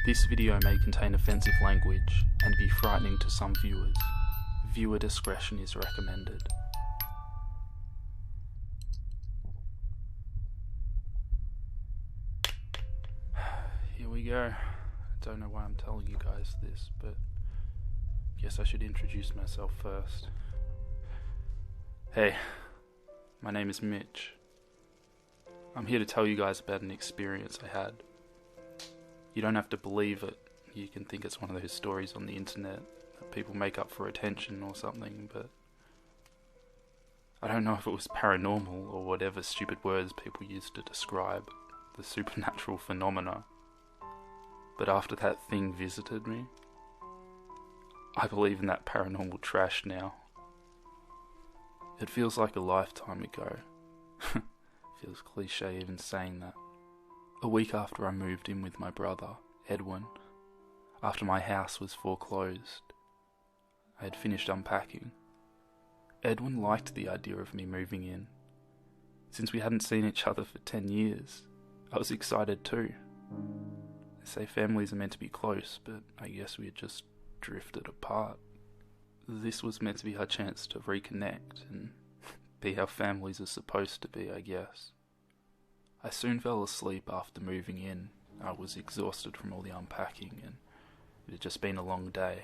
This video may contain offensive language and be frightening to some viewers. Viewer discretion is recommended. Here we go. I don't know why I'm telling you guys this, but I guess I should introduce myself first. Hey, my name is Mitch. I'm here to tell you guys about an experience I had. You don't have to believe it. You can think it's one of those stories on the internet that people make up for attention or something, but I don't know if it was paranormal or whatever stupid words people use to describe the supernatural phenomena. But after that thing visited me, I believe in that paranormal trash now. It feels like a lifetime ago. Feels cliche even saying that. A week after I moved in with my brother, Edwin, after my house was foreclosed, I had finished unpacking. Edwin liked the idea of me moving in. Since we hadn't seen each other for 10 years, I was excited too. They say families are meant to be close, but I guess we had just drifted apart. This was meant to be our chance to reconnect and be how families are supposed to be, I guess. I soon fell asleep after moving in. I was exhausted from all the unpacking and it had just been a long day.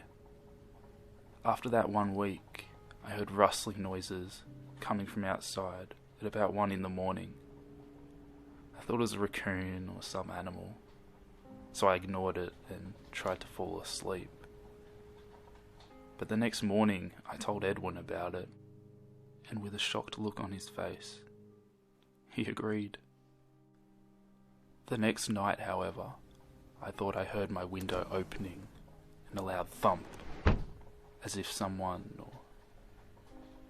After that 1 week, I heard rustling noises coming from outside at about 1 in the morning. I thought it was a raccoon or some animal, so I ignored it and tried to fall asleep. But the next morning, I told Edwin about it, and with a shocked look on his face, he agreed. The next night, however, I thought I heard my window opening and a loud thump, as if someone or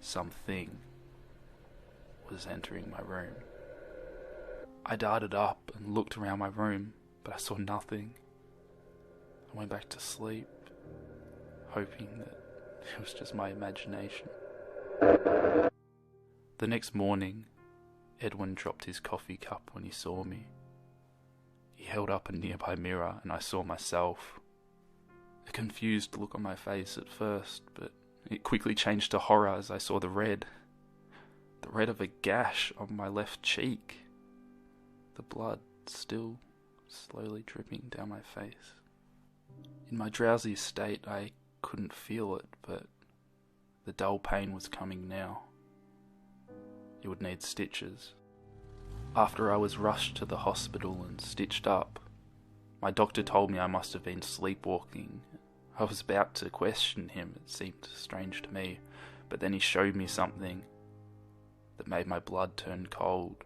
something was entering my room. I darted up and looked around my room, but I saw nothing. I went back to sleep, hoping that it was just my imagination. The next morning, Edwin dropped his coffee cup when he saw me. He held up a nearby mirror and I saw myself. A confused look on my face at first, but it quickly changed to horror as I saw the red of a gash on my left cheek. The blood still slowly dripping down my face. In my drowsy state, I couldn't feel it, but the dull pain was coming now. It would need stitches. After I was rushed to the hospital and stitched up, my doctor told me I must have been sleepwalking. I was about to question him, it seemed strange to me, but then he showed me something that made my blood turn cold.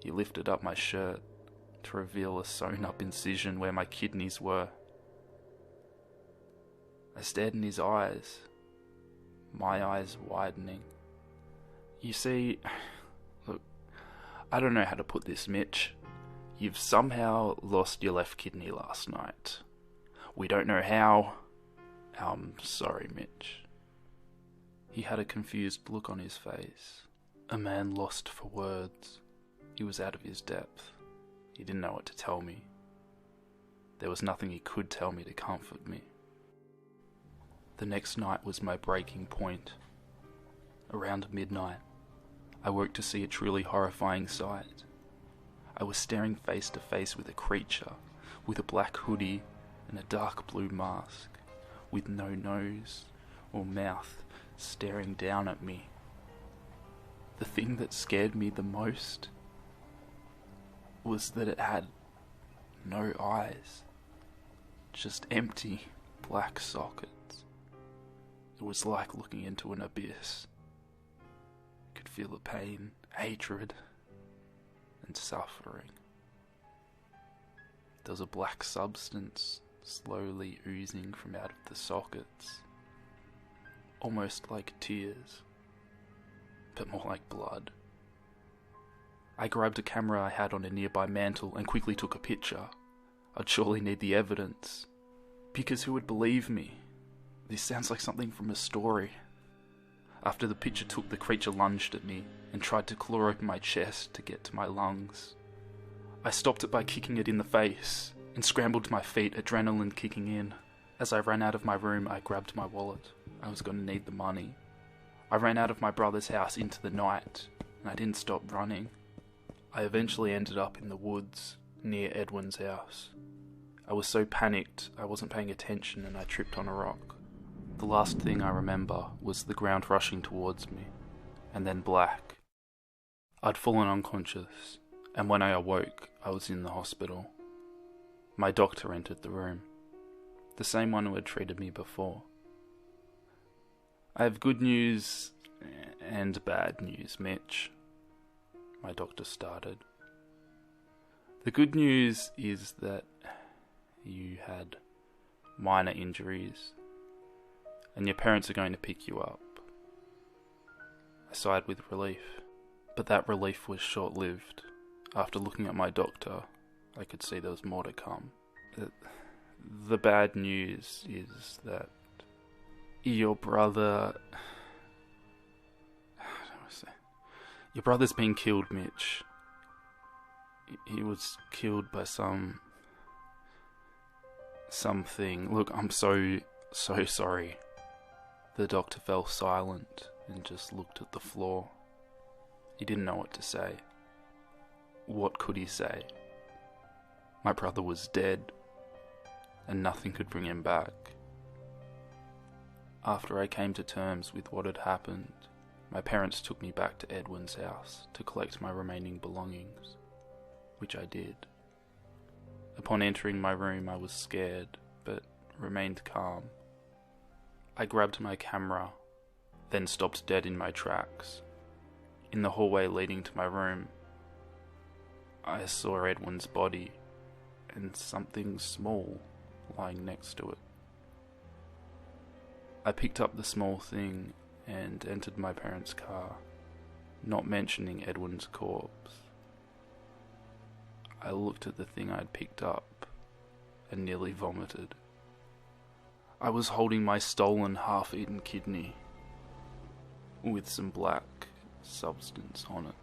He lifted up my shirt to reveal a sewn-up incision where my kidneys were. I stared in his eyes, my eyes widening. You see, look, I don't know how to put this, Mitch. You've somehow lost your left kidney last night. We don't know how. I'm sorry, Mitch. He had a confused look on his face. A man lost for words. He was out of his depth. He didn't know what to tell me. There was nothing he could tell me to comfort me. The next night was my breaking point. Around midnight, I woke to see a truly horrifying sight. I was staring face to face with a creature with a black hoodie and a dark blue mask, with no nose or mouth, staring down at me. The thing that scared me the most was that it had no eyes, just empty black sockets. It was like looking into an abyss. I could feel the pain, hatred, and suffering. There was a black substance slowly oozing from out of the sockets, almost like tears, but more like blood. I grabbed a camera I had on a nearby mantle and quickly took a picture. I'd surely need the evidence, because who would believe me? This sounds like something from a story. After the picture took, the creature lunged at me and tried to claw open my chest to get to my lungs. I stopped it by kicking it in the face. and scrambled to my feet, adrenaline kicking in. As I ran out of my room, I grabbed my wallet. I was going to need the money. I ran out of my brother's house into the night, and I didn't stop running. I eventually ended up in the woods, near Edwin's house. I was so panicked, I wasn't paying attention and I tripped on a rock. The last thing I remember was the ground rushing towards me, and then black. I'd fallen unconscious, and when I awoke, I was in the hospital. My doctor entered the room, the same one who had treated me before. I have good news and bad news, Mitch, my doctor started. The good news is that you had minor injuries, and your parents are going to pick you up. I sighed with relief, but that relief was short-lived. After looking at my doctor, I could see there was more to come. The bad news is that your brother... Your brother's been killed, Mitch. He was killed by something. Look, I'm so sorry. The doctor fell silent and just looked at the floor. He didn't know what to say. What could he say? My brother was dead, and nothing could bring him back. After I came to terms with what had happened, my parents took me back to Edwin's house to collect my remaining belongings, which I did. Upon entering my room, I was scared, but remained calm. I grabbed my camera, then stopped dead in my tracks. In the hallway leading to my room, I saw Edwin's body and something small lying next to it. I picked up the small thing and entered my parents' car, not mentioning Edwin's corpse. I looked at the thing I'd picked up and nearly vomited. I was holding my stolen half-eaten kidney with some black substance on it.